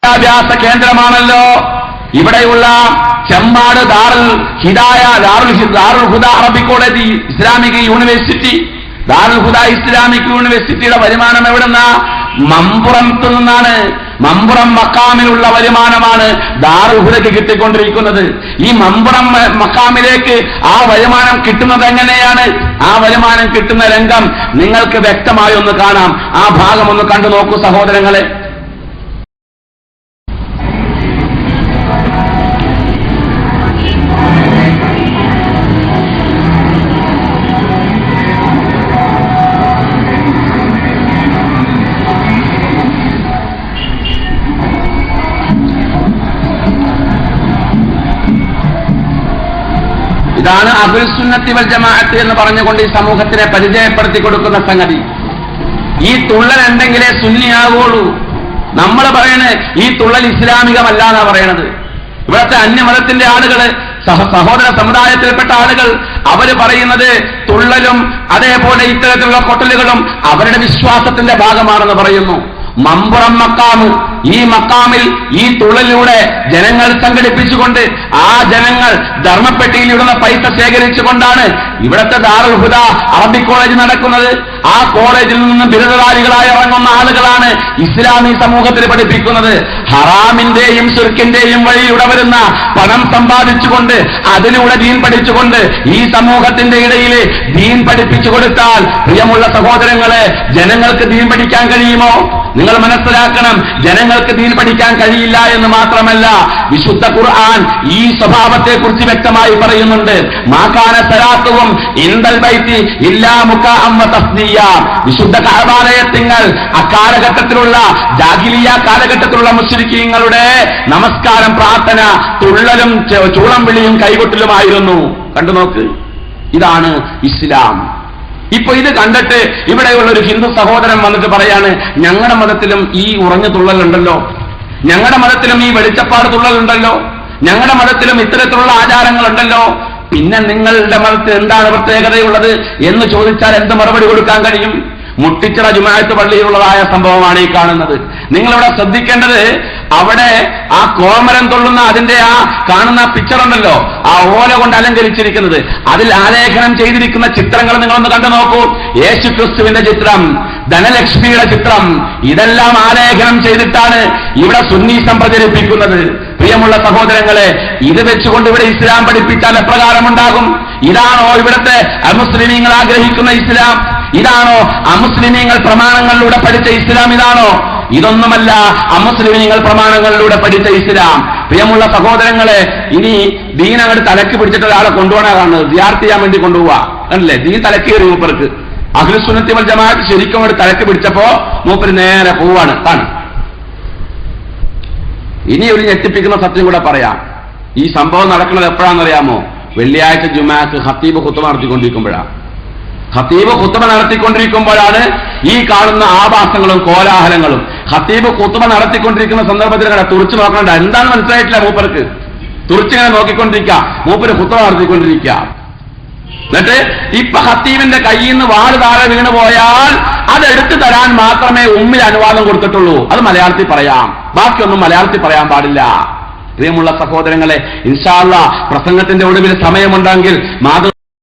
വിദ്യാഭ്യാസ കേന്ദ്രമാണല്ലോ. ഇവിടെയുള്ള ചെമ്മാട് ദാറുൽ ഹിദായ, ദാറുൽ ഹുദ Arabic college, Islamic university, ദാറുൽ ഹുദ Islamic യൂണിവേഴ്സിറ്റിയുടെ വരുമാനം എവിടുന്ന? മമ്പുറത്ത് നിന്നാണ്. മമ്പുറം മക്കാമിലുള്ള വരുമാനമാണ് ദാറുൽ ഹുദയ്ക്ക് കിട്ടിക്കൊണ്ടിരിക്കുന്നത്. ഈ മമ്പുറം മക്കാമിലേക്ക് ആ വരുമാനം കിട്ടുന്നത് എങ്ങനെയാണ്? ആ വരുമാനം കിട്ടുന്ന രംഗം നിങ്ങൾക്ക് വ്യക്തമായി ഒന്ന് കാണാം. ആ ഭാഗം ഒന്ന് കണ്ടു നോക്കൂ സഹോദരങ്ങളെ. ഇതാണ് അഹ്ലുസ് സുന്നത്തി വൽ ജമാഅത്ത് എന്ന് പറഞ്ഞുകൊണ്ട് ഈ സമൂഹത്തിനെ പരിചയപ്പെടുത്തി കൊടുക്കുന്ന സംഗതി. ഈ തുള്ളൽ ഉണ്ടെങ്കിലേ സുന്നിയാകുള്ളൂ. നമ്മൾ പറയണേ ഈ തുള്ളൽ ഇസ്ലാമികമല്ല എന്നാ പറയണത്. ഇവിടുത്തെ അന്യമതത്തിന്റെ ആളുകൾ, സഹോദര സമുദായത്തിൽപ്പെട്ട ആളുകൾ, അവര് പറയുന്നത് തുള്ളലും അതേപോലെ ഇത്തരത്തിലുള്ള കൊട്ടലുകളും അവരുടെ വിശ്വാസത്തിന്റെ ഭാഗമാണെന്ന് പറയുന്നു. മമ്പുറം മക്കാമ്, ഈ മക്കാമിൽ ഈ തുള്ളലിലൂടെ ജനങ്ങൾ സംഘടിപ്പിച്ചുകൊണ്ട് ആ ജനങ്ങൾ ധർമ്മപ്പെട്ടിയിലിടുന്ന പൈസ ശേഖരിച്ചുകൊണ്ടാണ് ഇവിടുത്തെ ദാറുൽ ഹുദ അറബിക് കോളേജ് നടക്കുന്നത്. ആ കോളേജിൽ നിന്ന് ബിരുദധാരികളായി ഇറങ്ങുന്ന ആളുകളാണ് ഇസ്ലാമി സമൂഹത്തിൽ പഠിപ്പിക്കുന്നത്. ഹറാമിന്റെയും ശിർക്കിന്റെയും വഴിയിലൂടെ വരുന്ന പണം സമ്പാദിച്ചുകൊണ്ട് അതിലൂടെ ദീൻ പഠിച്ചുകൊണ്ട് ഈ സമൂഹത്തിന്റെ ഇടയിൽ ദീൻ പഠിപ്പിച്ചു കൊടുത്താൽ, പ്രിയമുള്ള സഹോദരങ്ങളെ, ജനങ്ങൾക്ക് ദീൻ പഠിക്കാൻ കഴിയുമോ? നിങ്ങൾ മനസ്സിലാക്കണം, ജനങ്ങൾക്ക് ദീൻ പഠിക്കാൻ കഴിയില്ല എന്ന് മാത്രമല്ല, വിശുദ്ധ ഖുർആൻ ഈ സ്വഭാവത്തെക്കുറിച്ച് വ്യക്തമായി പറയുന്നുണ്ട്. മാകാന സലാത്തുഹും ഇൻദൽ ബൈത്തി ഇല്ലാ മുകാഅം വ തസ്ദിയ. വിശുദ്ധ കഅബാലയത്തിങ്ങൾ അക്കാലഘട്ടത്തിലുള്ള ജാഹിലിയ്യ കാലഘട്ടത്തിലുള്ള മുശ്രിക്കീങ്ങളുടെ നമസ്കാരം, പ്രാർത്ഥന തുള്ളലും ചൂളം വിളിയും കൈകൊട്ടലുമായിരുന്നു. കണ്ടു നോക്ക്, ഇതാണ് ഇസ്ലാം. ഇപ്പൊ ഇത് കണ്ടിട്ട് ഇവിടെയുള്ള ഒരു ഹിന്ദു സഹോദരൻ വന്നിട്ട് പറയാണ്, ഞങ്ങളുടെ മതത്തിലും ഈ ഉറഞ്ഞ തുള്ളലുണ്ടല്ലോ, ഞങ്ങളുടെ മതത്തിലും ഈ വെളിച്ചപ്പാട് തുള്ളലുണ്ടല്ലോ, ഞങ്ങളുടെ മതത്തിലും ഇത്തരത്തിലുള്ള ആചാരങ്ങളുണ്ടല്ലോ, പിന്നെ നിങ്ങളുടെ മതത്തിൽ എന്താണ് പ്രത്യേകതയുള്ളത് എന്ന് ചോദിച്ചാൽ എന്ത് മറുപടി കൊടുക്കാൻ കഴിയും? മുട്ടിച്ചിറ ജുമാഅത്ത് പള്ളിയിലുള്ളതായ സംഭവമാണ് ഈ കാണുന്നത്. നിങ്ങളിവിടെ ശ്രദ്ധിക്കേണ്ടത്, അവിടെ ആ കോമരം തൊള്ളുന്ന അതിന്റെ ആ കാണുന്ന പിക്ചർ ഉണ്ടല്ലോ, ആ ഓല കൊണ്ട് അലങ്കരിച്ചിരിക്കുന്നത്, അതിൽ ആലേഖനം ചെയ്തിരിക്കുന്ന ചിത്രങ്ങൾ നിങ്ങളൊന്ന് കണ്ടു നോക്കൂ. യേശു ക്രിസ്തുവിന്റെ ചിത്രം, ധനലക്ഷ്മിയുടെ ചിത്രം, ഇതെല്ലാം ആലേഖനം ചെയ്തിട്ടാണ് ഇവിടെ സുന്നീസം പ്രചരിപ്പിക്കുന്നത്. പ്രിയമുള്ള സഹോദരങ്ങളെ, ഇത് വെച്ചുകൊണ്ട് ഇവിടെ ഇസ്ലാം പഠിപ്പിച്ചാൽ എപ്രകാരമുണ്ടാകും? ഇതാണോ ഇവിടുത്തെ അമുസ്ലിമീങ്ങൾ ആഗ്രഹിക്കുന്ന ഇസ്ലാം? ഇതാണോ അമുസ്ലിമീങ്ങൾ പ്രമാണങ്ങളിലൂടെ പഠിച്ച ഇസ്ലാം? ഇതാണോ? ഇതൊന്നുമല്ല അമുസ്ലിമീങ്ങൾ പ്രമാണങ്ങളിലൂടെ പഠിച്ച ഇസ്ലാം. പ്രിയമുള്ള സഹോദരങ്ങളെ, ഇനി ദീൻ അങ്ങോട്ട് തലക്ക് പിടിച്ചിട്ട് ഒരാളെ കൊണ്ടുപോകാനാ കാണുന്നത്, സിയാറത്ത് ചെയ്യാൻ വേണ്ടി കൊണ്ടുപോവാ അല്ലേ? ദീൻ തലക്കേറി മൂപ്പർക്ക്. അഹ്ലുസ് സുന്നത്തി വൽ ജമാഅത്ത് ശരിക്കും അങ്ങോട്ട് തലക്ക് പിടിച്ചപ്പോ മൂപ്പര് നേരെ പോവാണ്. കാണും. ഇനി ഒരു ഞെട്ടിപ്പിക്കുന്ന സത്യം കൂടെ പറയാം. ഈ സംഭവം നടക്കുന്നത് എപ്പോഴാണെന്നറിയാമോ? വെള്ളിയാഴ്ച ജുമാഅത്ത് ഖത്തീബ് ഖുത്ബ നടത്തിക്കൊണ്ടിരിക്കുമ്പോഴാണ്. ഖത്തീബ് ഖുത്ബ നടത്തിക്കൊണ്ടിരിക്കുമ്പോഴാണ് ഈ കാണുന്ന ആഭാസങ്ങളും കോലാഹലങ്ങളും. ഖത്തീബ് ഖുത്ബ നടത്തിക്കൊണ്ടിരിക്കുന്ന സന്ദർഭത്തിൽ തുറച്ചു നോക്കണ്ട, എന്താണ് മനസ്സിലായിട്ടില്ല മൂപ്പർക്ക്. തുറച്ചിങ്ങനെ നോക്കിക്കൊണ്ടിരിക്കുക, മൂപ്പര് ഖുത്ബ നടത്തിക്കൊണ്ടിരിക്കുക. എന്നിട്ട് ഇപ്പൊ ഖത്തീബിന്റെ കയ്യിൽ നിന്ന് വാള് താഴെ വീണ് പോയാൽ അതെടുത്തു തരാൻ മാത്രമേ ഉമ്മിൽ അനുവാദം കൊടുത്തിട്ടുള്ളൂ. അത് മലയാളത്തിൽ പറയാം, ബാക്കിയൊന്നും മലയാളത്തിൽ പറയാൻ പാടില്ല. പ്രിയമുള്ള സഹോദരങ്ങളെ, ഇൻഷാ അല്ലാഹ് പ്രസംഗത്തിന്റെ ഒടുവിൽ സമയമുണ്ടെങ്കിൽ